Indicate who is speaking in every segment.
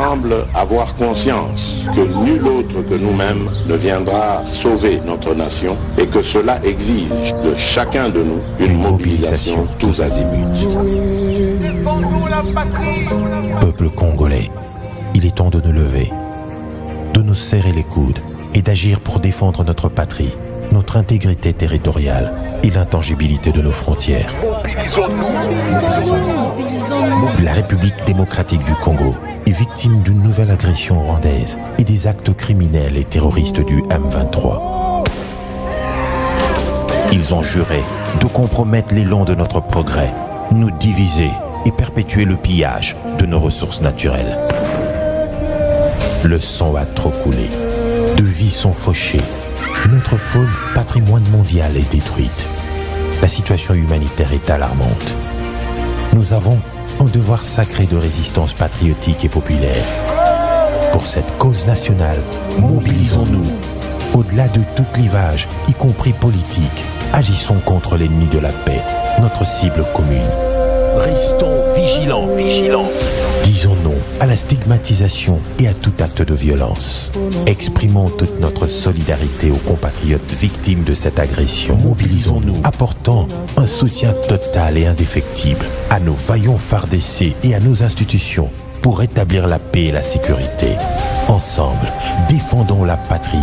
Speaker 1: semble avoir conscience que nul autre que nous-mêmes ne viendra sauver notre nation et que cela exige de chacun de nous une mobilisation tous azimuts.
Speaker 2: Peuple congolais, il est temps de nous lever, de nous serrer les coudes et d'agir pour défendre notre patrie, notre intégrité territoriale et l'intangibilité de nos frontières. La République démocratique du Congo est victime d'une nouvelle agression rwandaise et des actes criminels et terroristes du M23. Ils ont juré de compromettre l'élan de notre progrès, nous diviser et perpétuer le pillage de nos ressources naturelles. Le sang a trop coulé, de vies sont fauchées. Notre faune, patrimoine mondial, est détruite. La situation humanitaire est alarmante. Nous avons un devoir sacré de résistance patriotique et populaire. Pour cette cause nationale, mobilisons-nous. Au-delà de tout clivage, y compris politique, agissons contre l'ennemi de la paix, notre cible commune. Restons vigilants. Disons non à la stigmatisation et à tout acte de violence. Exprimons toute notre solidarité aux compatriotes victimes de cette agression. Mobilisons-nous, apportant un soutien total et indéfectible à nos vaillants FARDC et à nos institutions pour rétablir la paix et la sécurité. Ensemble, défendons la patrie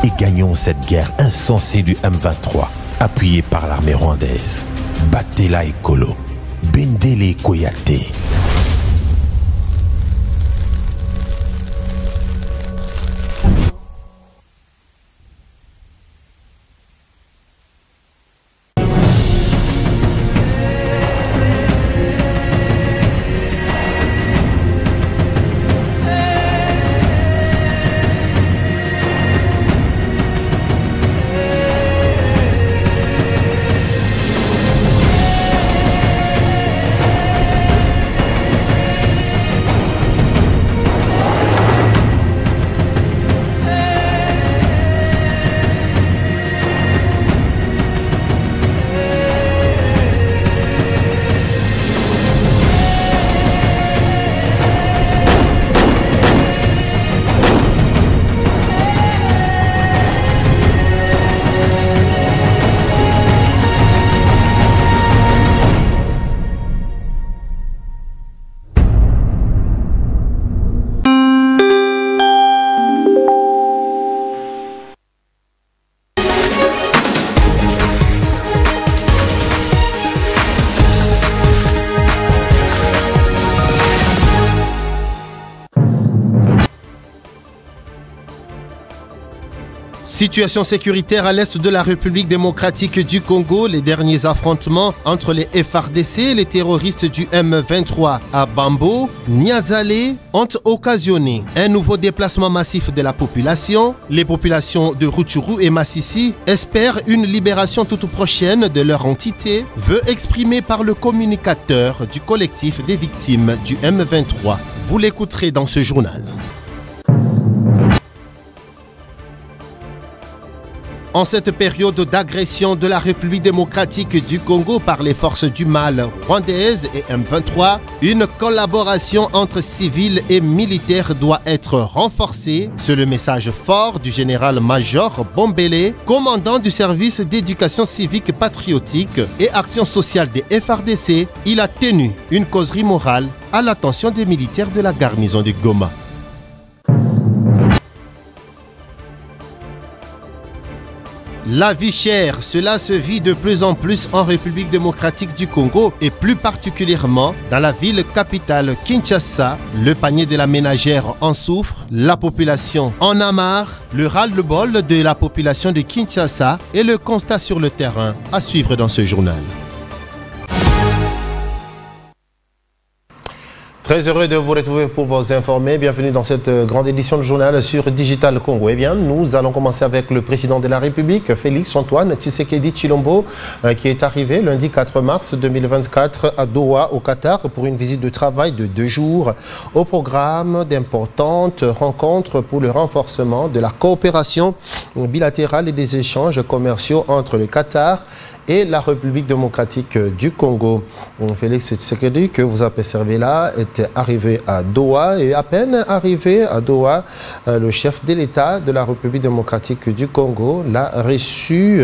Speaker 2: et gagnons cette guerre insensée du M23, appuyée par l'armée rwandaise. Battez-la Ekolo, Bendele Koyate.
Speaker 3: Situation sécuritaire à l'est de la République démocratique du Congo. Les derniers affrontements entre les FARDC et les terroristes du M23 à Bambo, Niazale ont occasionné un nouveau déplacement massif de la population. Les populations de Rutshuru et Massissi espèrent une libération toute prochaine de leur entité, veut exprimer par le communicateur du collectif des victimes du M23. Vous l'écouterez dans ce journal. En cette période d'agression de la République démocratique du Congo par les forces du mal rwandaises et M23, une collaboration entre civils et militaires doit être renforcée. C'est le message fort du général-major Bombele, commandant du service d'éducation civique patriotique et action sociale des FARDC. Il a tenu une causerie morale à l'attention des militaires de la garnison de Goma. La vie chère, cela se vit de plus en plus en République démocratique du Congo et plus particulièrement dans la ville capitale Kinshasa. Le panier de la ménagère en souffre, la population en a marre, le ras-le-bol de la population de Kinshasa et le constat sur le terrain à suivre dans ce journal. Très heureux de vous retrouver pour vous informer. Bienvenue dans cette grande édition de journal sur Digital Congo. Eh bien, nous allons commencer avec le président de la République, Félix Antoine Tshisekedi Tshilombo, qui est arrivé lundi 4 mars 2024 à Doha, au Qatar, pour une visite de travail de 2 jours. Au programme d'importantes rencontres pour le renforcement de la coopération bilatérale et des échanges commerciaux entre le Qatar et la République démocratique du Congo. Félix Tshisekedi, que vous avez observé là, était arrivé à Doha et à peine arrivé à Doha, le chef de l'État de la République démocratique du Congo l'a reçu,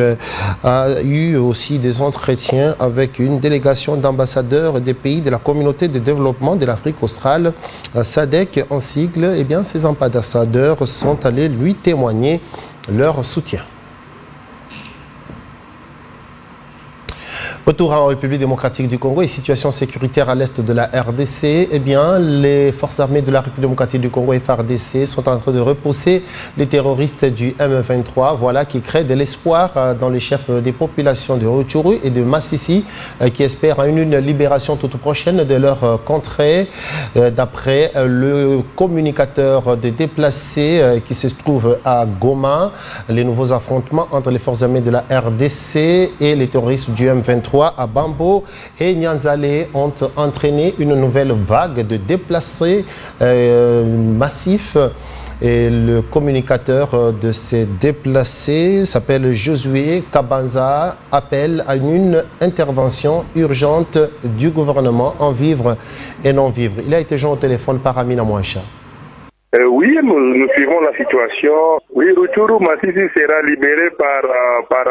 Speaker 3: a eu aussi des entretiens avec une délégation d'ambassadeurs des pays de la communauté de développement de l'Afrique australe, SADC en sigle. Eh bien, ces ambassadeurs sont allés lui témoigner leur soutien. Retour en République démocratique du Congo et situation sécuritaire à l'est de la RDC. Eh bien, les forces armées de la République démocratique du Congo, FARDC, sont en train de repousser les terroristes du M23. Voilà qui crée de l'espoir dans les chefs des populations de Rutshuru et de Massissi qui espèrent une libération toute prochaine de leur contrée. D'après le communicateur des déplacés qui se trouve à Goma, les nouveaux affrontements entre les forces armées de la RDC et les terroristes du M23 à Bambo et Nyanzale ont entraîné une nouvelle vague de déplacés massifs. Et le communicateur de ces déplacés s'appelle Josué Kabanza, appelle à une intervention urgente du gouvernement en vivre et non vivre. Il a été joint au téléphone par Amina Mouacha.
Speaker 4: Oui, nous suivons la situation. Oui, Rutshuru Massissi sera libéré par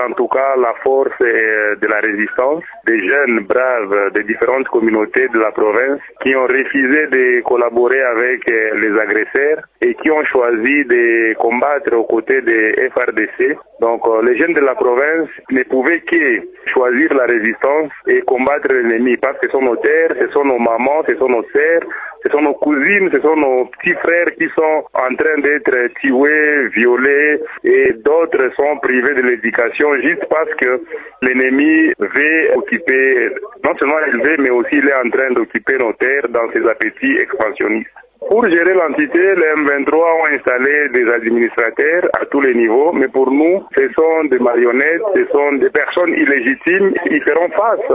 Speaker 4: en tout cas la force de la résistance, des jeunes braves de différentes communautés de la province qui ont refusé de collaborer avec les agresseurs et qui ont choisi de combattre aux côtés des FARDC. Donc les jeunes de la province ne pouvaient que choisir la résistance et combattre l'ennemi parce que ce sont nos terres, ce sont nos mamans, ce sont nos sœurs, ce sont nos cousines, ce sont nos petits frères qui sont en train d'être tués, violés et d'autres sont privés de l'éducation juste parce que l'ennemi veut occuper, non seulement il veut, mais aussi il est en train d'occuper nos terres dans ses appétits expansionnistes. Pour gérer l'entité, les M23 ont installé des administrateurs à tous les niveaux, mais pour nous, ce sont des marionnettes, ce sont des personnes illégitimes. Ils feront face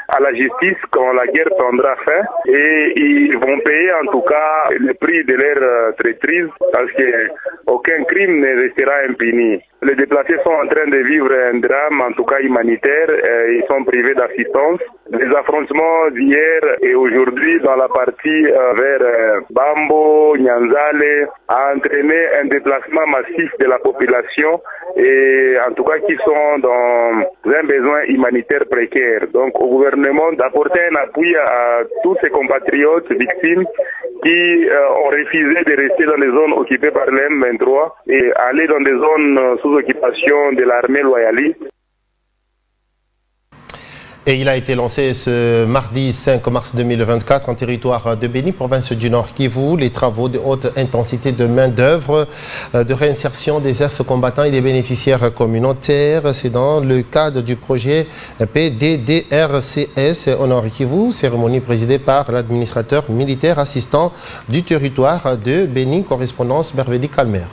Speaker 4: à la justice quand la guerre prendra fin et ils vont payer en tout cas le prix de leur traîtrise parce qu'aucun crime ne restera impuni. Les déplacés sont en train de vivre un drame, en tout cas humanitaire, ils sont privés d'assistance. Les affrontements d'hier et aujourd'hui dans la partie vers Bambo, Nyanzale, a entraîné un déplacement massif de la population et en tout cas qui sont dans un besoin humanitaire précaire. Donc au gouvernement d'apporter un appui à tous ces compatriotes victimes qui ont refusé de rester dans les zones occupées par le M23 et aller dans des zones sous occupation de l'armée loyaliste.
Speaker 3: Et il a été lancé ce mardi 5 mars 2024 en territoire de Béni, province du Nord Kivu. Les travaux de haute intensité de main-d'œuvre, de réinsertion des ex-combattants et des bénéficiaires communautaires. C'est dans le cadre du projet PDDRCS au Nord Kivu, cérémonie présidée par l'administrateur militaire assistant du territoire de Béni, correspondance Bervedi Calmer.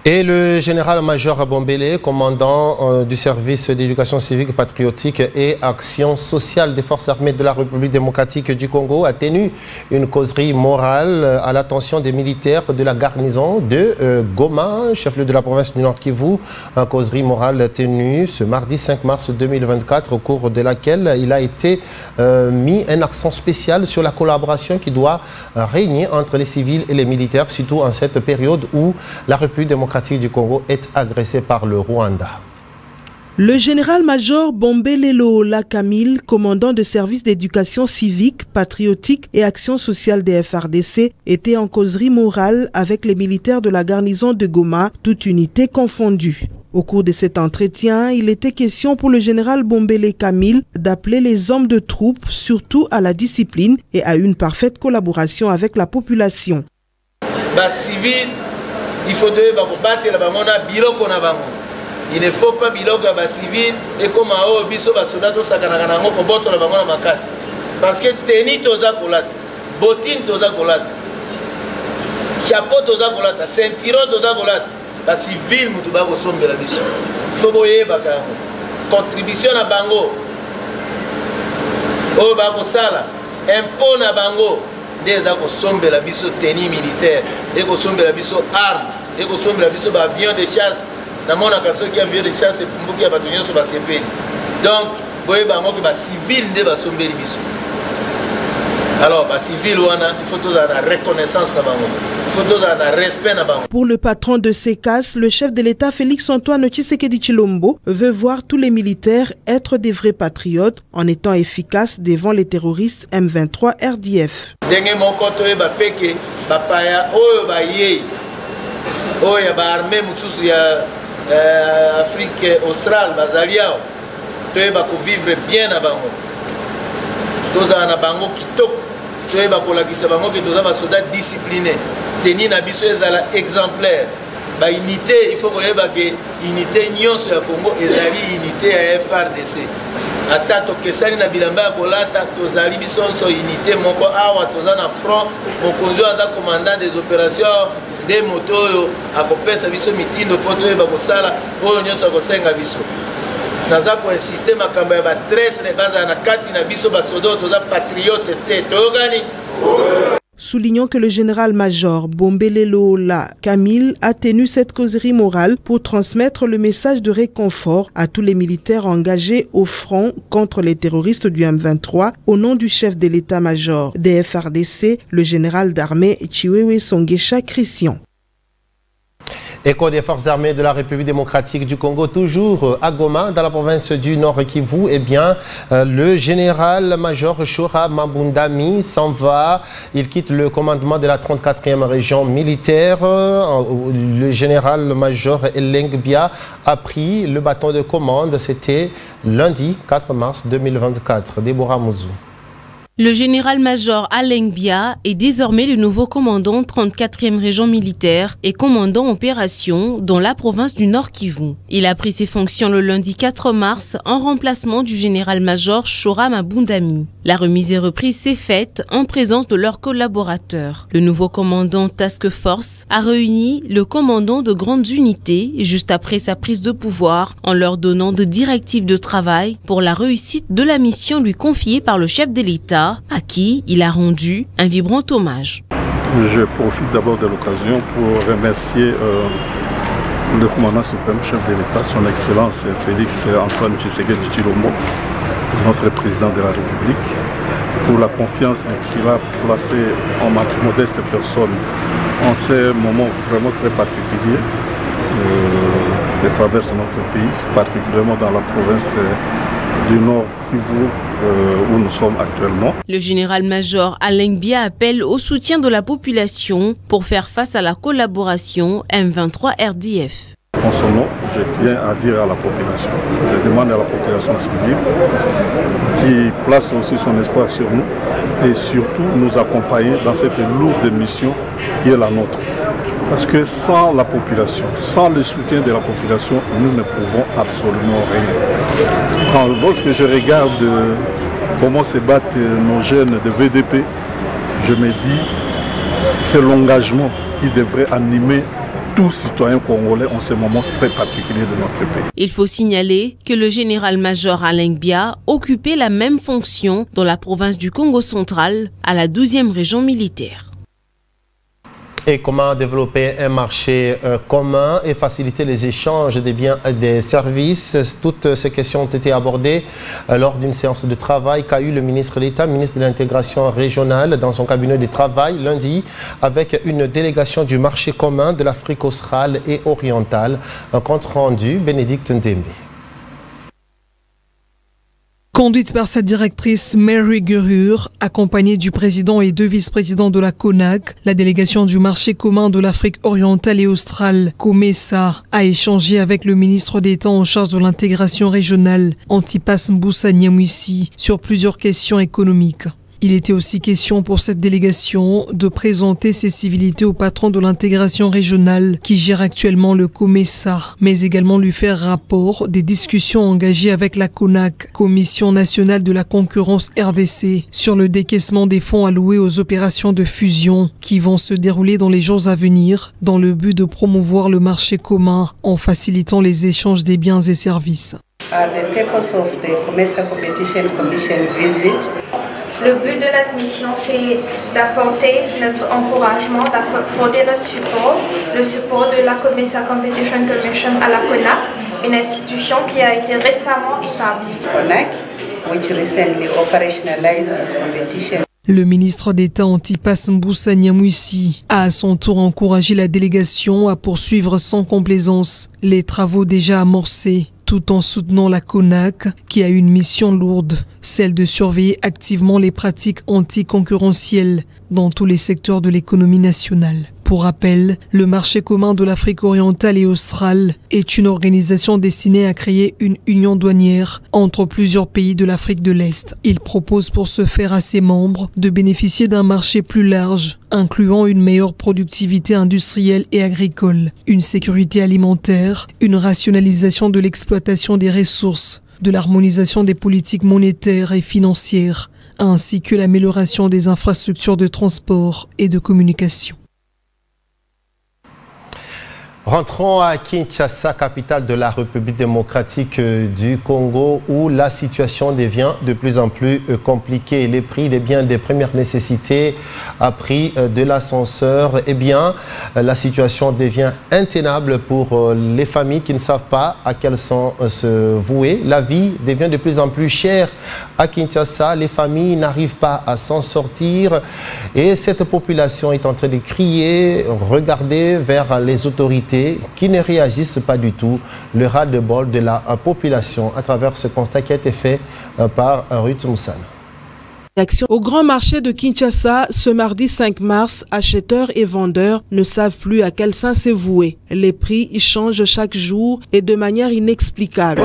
Speaker 3: Et le général-major Bombele, commandant du service d'éducation civique patriotique et action sociale des forces armées de la République démocratique du Congo, a tenu une causerie morale à l'attention des militaires de la garnison de Goma, chef-lieu de la province du Nord Kivu. Une causerie morale tenue ce mardi 5 mars 2024, au cours de laquelle il a été mis un accent spécial sur la collaboration qui doit régner entre les civils et les militaires, surtout en cette période où la République démocratique du Congo est agressé par le Rwanda.
Speaker 5: Le général-major Bombele Loola Camille, commandant de service d'éducation civique, patriotique et action sociale des FARDC, était en causerie morale avec les militaires de la garnison de Goma, toute unité confondue. Au cours de cet entretien, il était question pour le général Bombele Camille d'appeler les hommes de troupes surtout à la discipline et à une parfaite collaboration avec la population.
Speaker 6: Il faut battre la bamona biloko na bango. Il ne faut pas biloko ya ba civil et comme ao biso ba soldats to sakana na ngo ko boto la bango na makasi. Parce que teni toza kolata, bottine toza kolata, chapeau toza kolata, ceinturon toza kolata. Ba civil mutu ba ko sombela biso. Faut boye ba ka contribution na bango. O ba ko sala impôt na bango. Dès ko sombela biso tenue militaire, dès ko sombela biso arme. et que somme la biso ba avion de chasse na mona kaso qui avion de chasse mbuki ya batonyo so ba sepeli donc boye ba ngo ba civil nde ba sombeli biso. Alors, civil, il faut tout la reconnaissance, il faut tout la respect.
Speaker 5: Pour le patron de CECAS, le chef de l'État Félix-Antoine Tshisekedi Tshilombo veut voir tous les militaires être des vrais patriotes en étant efficaces devant les terroristes M23 RDF.
Speaker 6: Afrique australe, vivre bien à Bango. Tous en Bango qui toque. Soyez bakola qui sabango que tous les soldats disciplinés, tenir na biso ezala exemplaire. Ba unité, il faut que unité nyonso ya Congo ezali unité ya FRDC. Ata to kesali na bilamba kolata tozali biso so unité moko awa tozana front mokonzo ata commandant des opérations des motos akopesa biso mitindo poto eba kosala oyo nyonso akosenga biso. Naza ko insister makambo ya ba traître baza na kati na biso ba sodo toza patriote te togani.
Speaker 5: Soulignons que le général-major Bombelelo La Camille a tenu cette causerie morale pour transmettre le message de réconfort à tous les militaires engagés au front contre les terroristes du M23 au nom du chef de l'état-major des FRDC, le général d'armée Chiwewe Songesha Christian.
Speaker 3: Écho des forces armées de la République démocratique du Congo, toujours à Goma, dans la province du Nord Kivu, eh bien, le général-major Shora Mabundami s'en va. Il quitte le commandement de la 34e région militaire. Le général-major Elengbia a pris le bâton de commande. C'était lundi 4 mars 2024. Déborah Mouzou.
Speaker 7: Le général-major Alengbia est désormais le nouveau commandant 34e région militaire et commandant opération dans la province du Nord Kivu. Il a pris ses fonctions le lundi 4 mars en remplacement du général-major Shora Mabundami. La remise et reprise s'est faite en présence de leurs collaborateurs. Le nouveau commandant Task Force a réuni le commandant de grandes unités juste après sa prise de pouvoir en leur donnant de directives de travail pour la réussite de la mission lui confiée par le chef de l'État, à qui il a rendu un vibrant hommage.
Speaker 8: Je profite d'abord de l'occasion pour remercier le commandant suprême, chef de l'État, son Excellence Félix-Antoine Tshisekedi Tshilombo, notre président de la République, pour la confiance qu'il a placée en ma modeste personne en ces moments vraiment très particuliers qui traversent notre pays, particulièrement dans la province du Nord Kivu où nous sommes actuellement.
Speaker 7: Le général-major Alengbia appelle au soutien de la population pour faire face à la collaboration M23 RDF.
Speaker 8: En son nom, je tiens à dire à la population, je demande à la population civile qui place aussi son espoir sur nous et surtout nous accompagner dans cette lourde mission qui est la nôtre. Parce que sans la population, sans le soutien de la population, nous ne pouvons absolument rien. Lorsque je regarde comment se battent nos jeunes de VDP, je me dis c'est l'engagement qui devrait animer tout citoyen congolais en ce moment très particulier de notre pays.
Speaker 7: Il faut signaler que le général-major Alengbia occupait la même fonction dans la province du Congo central à la 12e région militaire.
Speaker 3: Et comment développer un marché commun et faciliter les échanges des biens et des services. Toutes ces questions ont été abordées lors d'une séance de travail qu'a eu le ministre de l'État, ministre de l'intégration régionale, dans son cabinet de travail lundi, avec une délégation du marché commun de l'Afrique australe et orientale. Un compte rendu, Bénédicte Ndembe.
Speaker 9: Conduite par sa directrice Mary Gurur, accompagnée du président et deux vice-présidents de la CONAC, la délégation du marché commun de l'Afrique orientale et australe, COMESA, a échangé avec le ministre d'État en charge de l'intégration régionale, Antipas Mbusa Nyamwisi, sur plusieurs questions économiques. Il était aussi question pour cette délégation de présenter ses civilités au patron de l'intégration régionale qui gère actuellement le COMESA, mais également lui faire rapport des discussions engagées avec la CONAC, Commission nationale de la concurrence RDC, sur le décaissement des fonds alloués aux opérations de fusion qui vont se dérouler dans les jours à venir dans le but de promouvoir le marché commun en facilitant les échanges des biens et services.
Speaker 10: The purpose of the COMESA Competition Commission visit Le but de notre mission, c'est d'apporter notre encouragement, d'apporter notre support, le support de la COMESA Competition Commission à la CONAC, une institution qui a été récemment établie.
Speaker 11: CONAC, which recently operationalized this competition.
Speaker 9: Le ministre d'État Antipas Mboussa Nyamwisi a à son tour encouragé la délégation à poursuivre sans complaisance les travaux déjà amorcés, tout en soutenant la CONAC qui a une mission lourde, celle de surveiller activement les pratiques anticoncurrentielles dans tous les secteurs de l'économie nationale. Pour rappel, le marché commun de l'Afrique orientale et australe est une organisation destinée à créer une union douanière entre plusieurs pays de l'Afrique de l'Est. Il propose pour ce faire à ses membres de bénéficier d'un marché plus large, incluant une meilleure productivité industrielle et agricole, une sécurité alimentaire, une rationalisation de l'exploitation des ressources, de l'harmonisation des politiques monétaires et financières, ainsi que l'amélioration des infrastructures de transport et de communication.
Speaker 3: Rentrons à Kinshasa, capitale de la République démocratique du Congo, où la situation devient de plus en plus compliquée. Les prix des biens de première nécessité à prix de l'ascenseur, eh bien, la situation devient intenable pour les familles qui ne savent pas à quel sens se vouer. La vie devient de plus en plus chère à Kinshasa. Les familles n'arrivent pas à s'en sortir et cette population est en train de crier, regarder vers les autorités qui ne réagissent pas du tout, le ras-de-bol de la population à travers ce constat qui a été fait par Ruth Moussana.
Speaker 5: Au grand marché de Kinshasa, ce mardi 5 mars, acheteurs et vendeurs ne savent plus à quel sens se vouer. Les prix changent chaque jour et de manière inexplicable.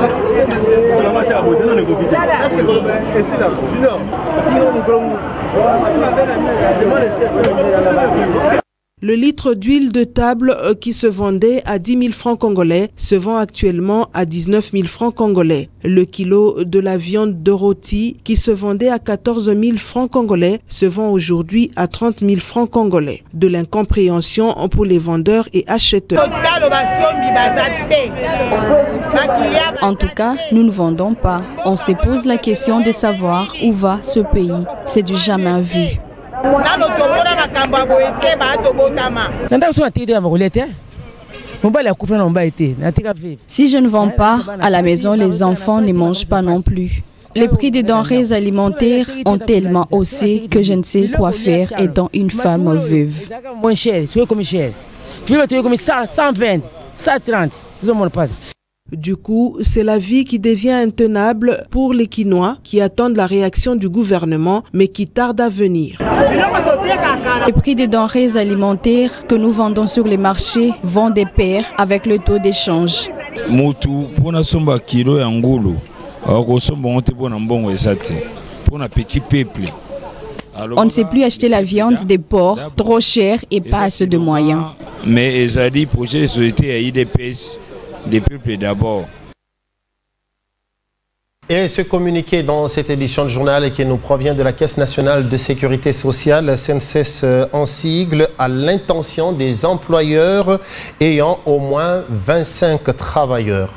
Speaker 5: Le litre d'huile de table qui se vendait à 10 000 francs congolais se vend actuellement à 19 000 francs congolais. Le kilo de la viande de rôti qui se vendait à 14 000 francs congolais se vend aujourd'hui à 30 000 francs congolais. De l'incompréhension pour les vendeurs et acheteurs.
Speaker 12: En tout cas, nous ne vendons pas. On se pose la question de savoir où va ce pays. C'est du jamais vu. Si je ne vends pas, à la maison, les enfants ne mangent pas non plus. Les prix des denrées alimentaires ont tellement haussé que je ne sais quoi faire étant une femme veuve.
Speaker 5: Du coup, c'est la vie qui devient intenable pour les Kinois qui attendent la réaction du gouvernement, mais qui tarde à venir.
Speaker 12: Les prix des denrées alimentaires que nous vendons sur les marchés vont de pair avec le taux d'échange. On ne sait plus acheter la viande des porcs, trop chère et pas assez de moyens.
Speaker 13: Mais les projets de société IDPS des peuples d'abord.
Speaker 3: Et ce communiqué dans cette édition de journal qui nous provient de la Caisse nationale de sécurité sociale, CNSS en sigle, à l'intention des employeurs ayant au moins 25 travailleurs.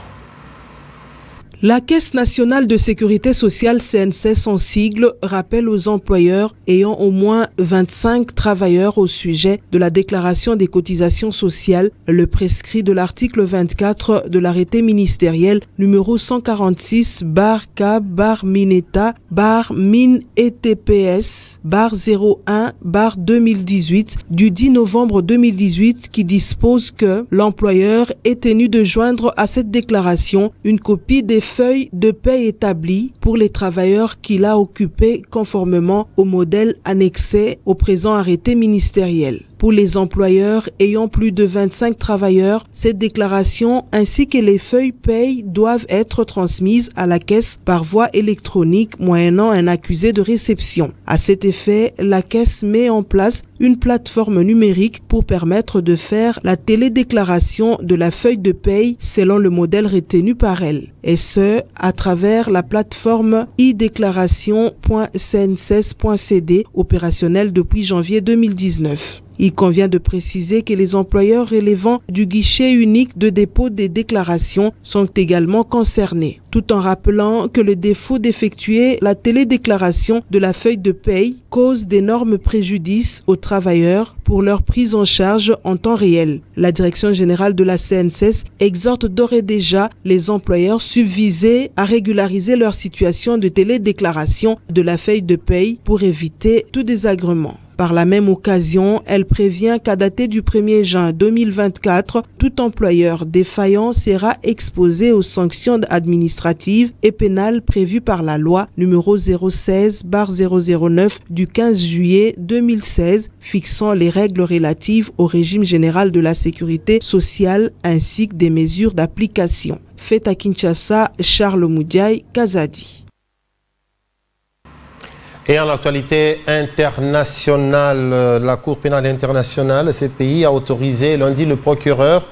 Speaker 5: La Caisse nationale de sécurité sociale CNSS en sigle rappelle aux employeurs ayant au moins 25 travailleurs au sujet de la déclaration des cotisations sociales, le prescrit de l'article 24 de l'arrêté ministériel numéro 146/CAB/Min-ETPS/01/2018 du 10 novembre 2018 qui dispose que l'employeur est tenu de joindre à cette déclaration une copie des feuilles de paie établies pour les travailleurs qu'il a occupés conformément au modèle annexé au présent arrêté ministériel. Pour les employeurs ayant plus de 25 travailleurs, cette déclaration ainsi que les feuilles paye doivent être transmises à la caisse par voie électronique moyennant un accusé de réception. À cet effet, la caisse met en place une plateforme numérique pour permettre de faire la télédéclaration de la feuille de paye selon le modèle retenu par elle, et ce, à travers la plateforme e-déclaration.cnss.cd opérationnelle depuis janvier 2019. Il convient de préciser que les employeurs relevant du guichet unique de dépôt des déclarations sont également concernés, tout en rappelant que le défaut d'effectuer la télédéclaration de la feuille de paye cause d'énormes préjudices aux travailleurs pour leur prise en charge en temps réel. La direction générale de la CNSS exhorte d'ores et déjà les employeurs subvisés à régulariser leur situation de télédéclaration de la feuille de paye pour éviter tout désagrément. Par la même occasion, elle prévient qu'à dater du 1er juin 2024, tout employeur défaillant sera exposé aux sanctions administratives et pénales prévues par la loi numéro 016/009 du 15 juillet 2016 fixant les règles relatives au régime général de la sécurité sociale ainsi que des mesures d'application. Fait à Kinshasa, Charles Moudiaï, Kazadi.
Speaker 3: Et en actualité internationale, la Cour pénale internationale, CPI, a autorisé lundi le procureur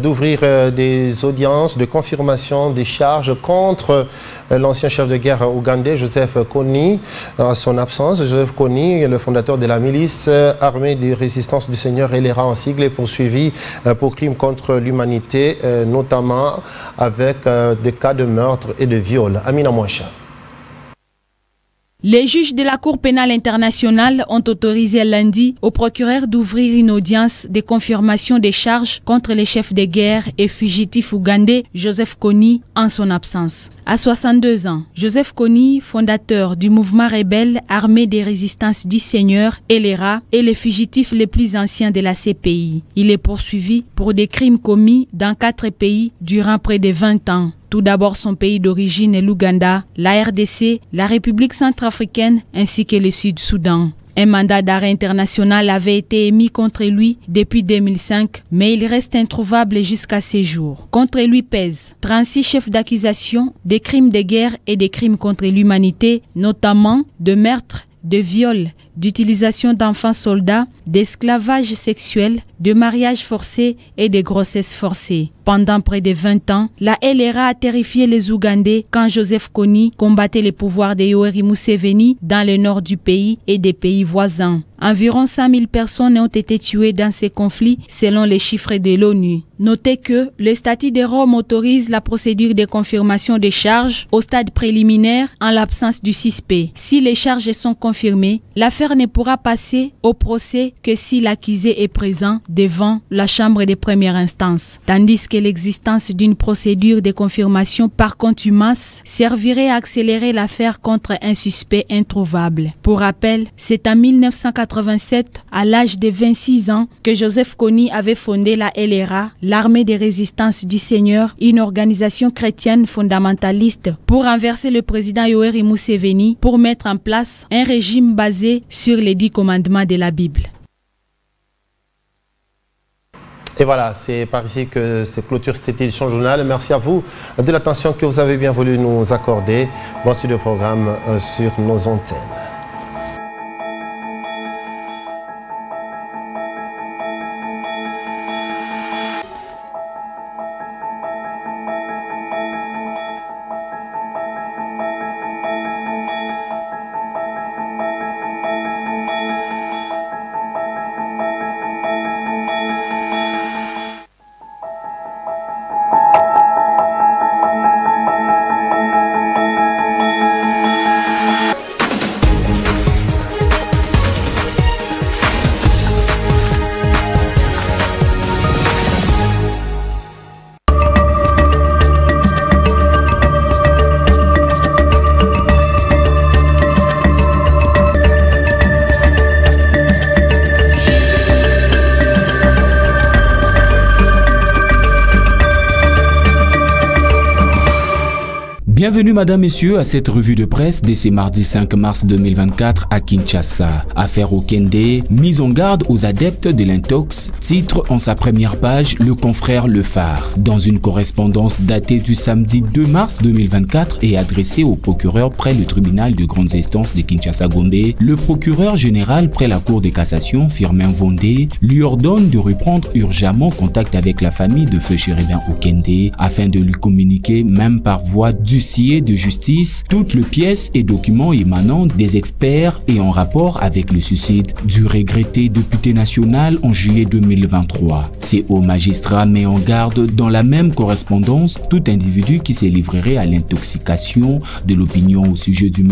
Speaker 3: d'ouvrir des audiences de confirmation des charges contre l'ancien chef de guerre ougandais, Joseph Kony. En son absence, Joseph Kony, le fondateur de la milice armée de résistance du Seigneur LRA en sigle, est poursuivi pour crimes contre l'humanité, notamment avec des cas de meurtre et de viol. Amina Mouacha.
Speaker 14: Les juges de la Cour pénale internationale ont autorisé lundi au procureur d'ouvrir une audience de confirmation des charges contre les chefs de guerre et fugitifs ougandais Joseph Kony en son absence. À 62 ans, Joseph Kony, fondateur du mouvement rebelle armé des résistances du Seigneur, LRA, est le fugitif le plus ancien de la CPI. Il est poursuivi pour des crimes commis dans 4 pays durant près de 20 ans. Tout d'abord son pays d'origine, l'Ouganda, la RDC, la République centrafricaine ainsi que le Sud-Soudan. Un mandat d'arrêt international avait été émis contre lui depuis 2005, mais il reste introuvable jusqu'à ces jours. Contre lui pèsent 36 chefs d'accusation, des crimes de guerre et des crimes contre l'humanité, notamment de meurtre, de viol, d'utilisation d'enfants soldats, d'esclavage sexuel, de mariage forcé et de grossesse forcée. Pendant près de 20 ans, la LRA a terrifié les Ougandais quand Joseph Kony combattait les pouvoirs de Yoweri Museveni dans le nord du pays et des pays voisins. Environ 100 000 personnes ont été tuées dans ces conflits selon les chiffres de l'ONU. Notez que le statut de Rome autorise la procédure de confirmation des charges au stade préliminaire en l'absence du suspect. Si les charges sont confirmées, l'affaire ne pourra passer au procès que si l'accusé est présent devant la chambre de première instance, tandis que l'existence d'une procédure de confirmation par contumace servirait à accélérer l'affaire contre un suspect introuvable. Pour rappel, c'est en 1987, à l'âge de 26 ans, que Joseph Kony avait fondé la LRA, l'armée de résistance du Seigneur, une organisation chrétienne fondamentaliste, pour renverser le président Yoweri Museveni, pour mettre en place un régime basé sur les 10 commandements de la Bible.
Speaker 3: Et voilà, c'est par ici que se clôture cette édition journal. Merci à vous de l'attention que vous avez bien voulu nous accorder. Bon suite de programme sur nos antennes.
Speaker 15: Bienvenue madame, messieurs à cette revue de presse de ce mardi 5 mars 2024 à Kinshasa. Affaire Okende, mise en garde aux adeptes de l'intox, titre en sa première page le confrère Le Phare. Dans une correspondance datée du samedi 2 mars 2024 et adressée au procureur près le tribunal de grandes instances de Kinshasa-Gombe, le procureur général près la cour de cassation, Firmin Vondé, lui ordonne de reprendre urgemment contact avec la famille de feu Chérubin Okende afin de lui communiquer même par voie du dossier de justice toutes les pièces et documents émanant des experts et en rapport avec le suicide du regretté député national en juillet 2023. Ces hauts magistrats mettent en garde dans la même correspondance tout individu qui se livrerait à l'intoxication de l'opinion au sujet du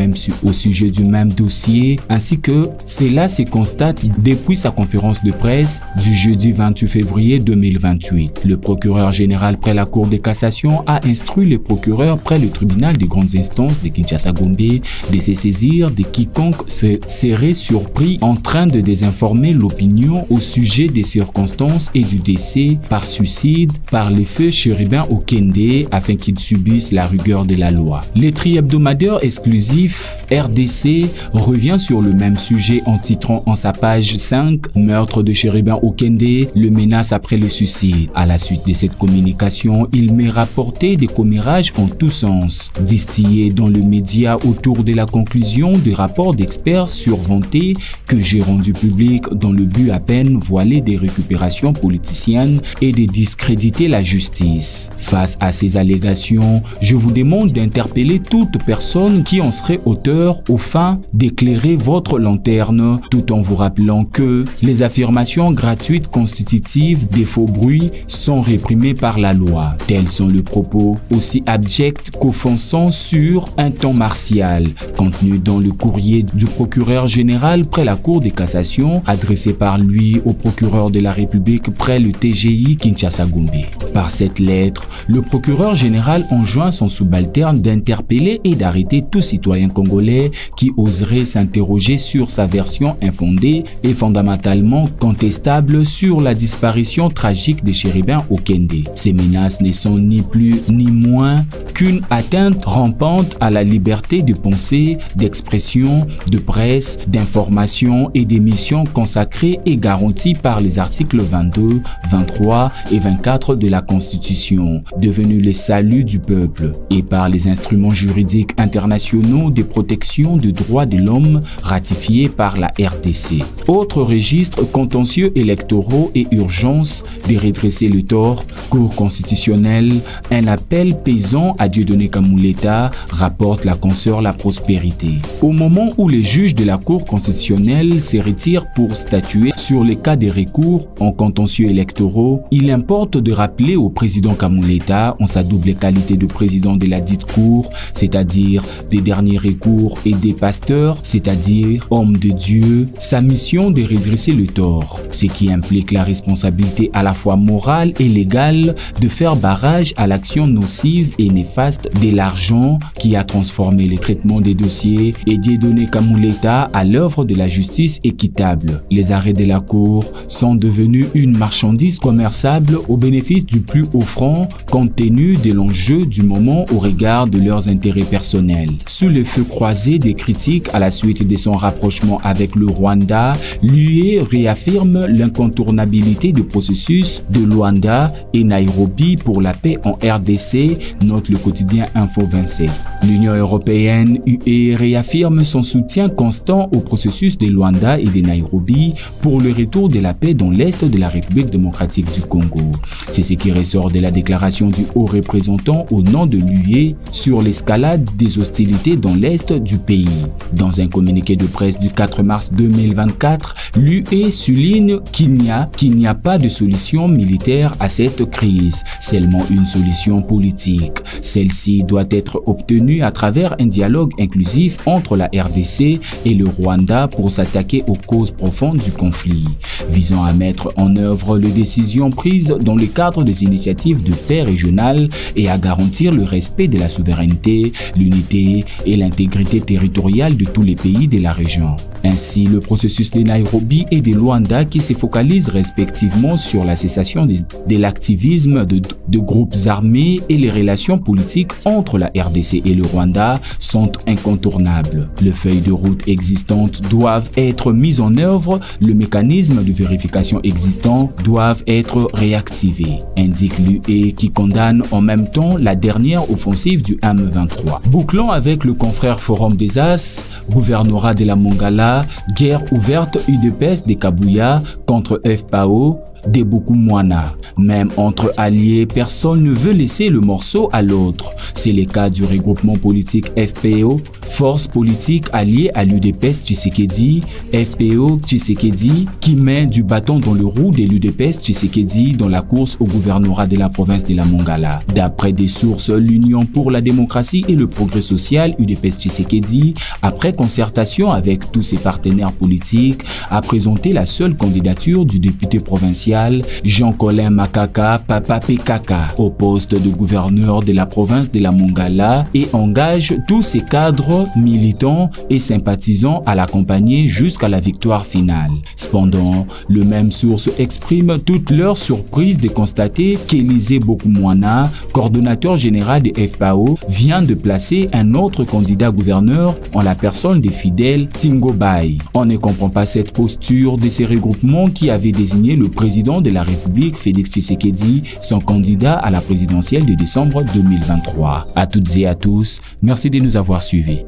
Speaker 15: même dossier, ainsi que cela se constate depuis sa conférence de presse du jeudi 28 février 2028. Le procureur général près la Cour de cassation a instruit les procureurs près le tribunal des grandes instances de Kinshasa-Gombe de se saisir de quiconque serait surpris en train de désinformer l'opinion au sujet des circonstances et du décès par suicide par le feu Chérubin Okende afin qu'il subisse la rigueur de la loi. Le tri-hebdomadaire exclusif RDC revient sur le même sujet en titrant en sa page 5 « Meurtre de Chérubin Okende, le menace après le suicide ». À la suite de cette communication, il m'est rapporté des commérages en tous sens, distillés dans le média autour de la conclusion des rapports d'experts survantés que j'ai rendus publics dans le but à peine voilé des récupérations politiciennes et de discréditer la justice. Face à ces allégations, je vous demande d'interpeller toute personne qui en serait auteur au fin d'éclairer votre lanterne, tout en vous rappelant que les affirmations gratuites constitutives des faux bruits sont réprimées par la loi. Tels sont les propos aussi abjects qu'offensants sur un temps martial, contenu dans le courrier du procureur général près la Cour de cassation, adressé par lui au procureur de la République près le TGI Kinshasa-Gombe. Par cette lettre, le procureur général enjoint son subalterne d'interpeller et d'arrêter tout citoyen congolais qui oserait s'interroger sur sa version infondée et fondamentalement contestable sur la disparition tragique de Chérubin Okende. Ces menaces ne sont ni plus ni moins qu'une atteinte rampante à la liberté de pensée, d'expression, de presse, d'information et d'émission consacrée et garantie par les articles 22, 23 et 24 de la Constitution, devenu le salut du peuple, et par les instruments juridiques internationaux de protection des droits de l'homme ratifiés par la RDC. Autre registre contentieux électoraux et urgence de redresser le tort, Cour constitutionnelle, un appel pesant à Dieudonné Kamuleta, rapporte la consoeur La Prospérité. Au moment où les juges de la Cour constitutionnelle se retirent pour statuer sur les cas de recours en contentieux électoraux, il importe de rappeler au président Kamuleta, en sa double qualité de président de la dite Cour, c'est-à-dire des derniers recours et des pasteurs, c'est-à-dire homme de Dieu, sa mission de redresser le tort, ce qui implique la responsabilité à la fois morale et légale de faire barrage à l'action nocive et néfaste de l'argent qui a transformé le traitement des dossiers et Dieudonné Kamuleta à l'œuvre de la justice équitable. Les arrêts de la Cour sont devenus une marchandise commerçable au bénéfice du plus haut franc compte tenu de l'enjeu du moment au regard de leurs intérêts personnels. Sous le feu croisé des critiques à la suite de son rapprochement avec le Rwanda, l'UE réaffirme l'incontournabilité du processus de Luanda et Nairobi pour la paix en RDC, note le quotidien Info 27. L'Union européenne UE réaffirme son soutien constant au processus de Luanda et de Nairobi pour le retour de la paix dans l'Est de la République démocratique du Congo. C'est ce qui ressort de la déclaration du haut représentant au nom de l'UE sur l'escalade des hostilités dans l'Est du pays. Dans un communiqué de presse du 4 mars 2024, l'UE souligne qu'il n'y a pas de solution militaire à cette crise, seulement une solution politique. Celle-ci doit être obtenue à travers un dialogue inclusif entre la RDC et le Rwanda pour s'attaquer aux causes profondes du conflit, visant à mettre en œuvre les décisions prises dans le cadre des initiatives de paix régionales et à garantir le respect de la souveraineté, l'unité et l'intégrité territoriale de tous les pays de la région. Ainsi, le processus de Nairobi et de Luanda qui se focalisent respectivement sur la cessation de l'activisme de groupes armés et les relations politiques entre la RDC et le Rwanda sont incontournables. Les feuilles de route existantes doivent être mises en œuvre, le mécanisme de vérification existant doivent être réactivés, indique l'UE qui condamne en même temps la dernière offensive du M23. Bouclons avec le confrère Forum des As, gouvernorat de la Mongala, guerre ouverte UDPS de Kabuya contre FPAO, des Bokumwana. Même entre alliés, personne ne veut laisser le morceau à l'autre. C'est le cas du regroupement politique FPO, force politique alliée à l'UDPS Tshisekedi, FPO Tshisekedi, qui met du bâton dans le roue de l'UDPS Tshisekedi dans la course au gouvernorat de la province de la Mongala. D'après des sources, l'Union pour la démocratie et le progrès social UDPS Tshisekedi, après concertation avec tous ses partenaires politiques, a présenté la seule candidature du député provincial Jean-Colin Makaka Papa Pekaka au poste de gouverneur de la province de la Mongala et engage tous ses cadres, militants et sympathisants à l'accompagner jusqu'à la victoire finale. Cependant, le même source exprime toute leur surprise de constater qu'Élisée Bokumwana, coordonnateur général de FPAO, vient de placer un autre candidat gouverneur en la personne des fidèles Tingo Bay. On ne comprend pas cette posture de ces regroupements qui avaient désigné le président de la République, Félix Tshisekedi, son candidat à la présidentielle de décembre 2023. À toutes et à tous, merci de nous avoir suivis.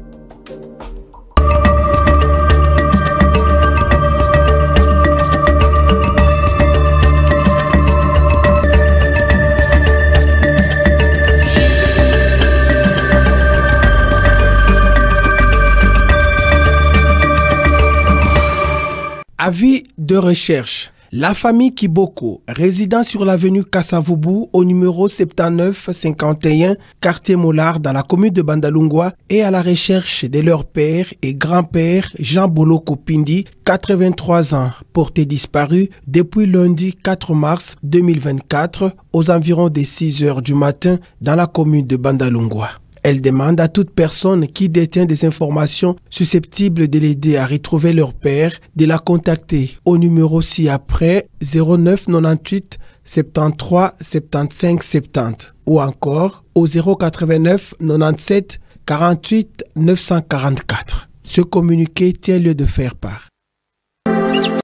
Speaker 16: Avis de recherche. La famille Kiboko, résidant sur l'avenue Kassavubu au numéro 7951, quartier Mollard dans la commune de Bandalungwa, est à la recherche de leur père et grand-père Jean Bolo Kopindi, 83 ans, porté disparu depuis lundi 4 mars 2024 aux environs des 6 heures du matin dans la commune de Bandalungwa. Elle demande à toute personne qui détient des informations susceptibles de l'aider à retrouver leur père de la contacter au numéro ci-après 09 98 73 75 70 ou encore au 089 97 48 944. Ce communiqué tient lieu de faire part.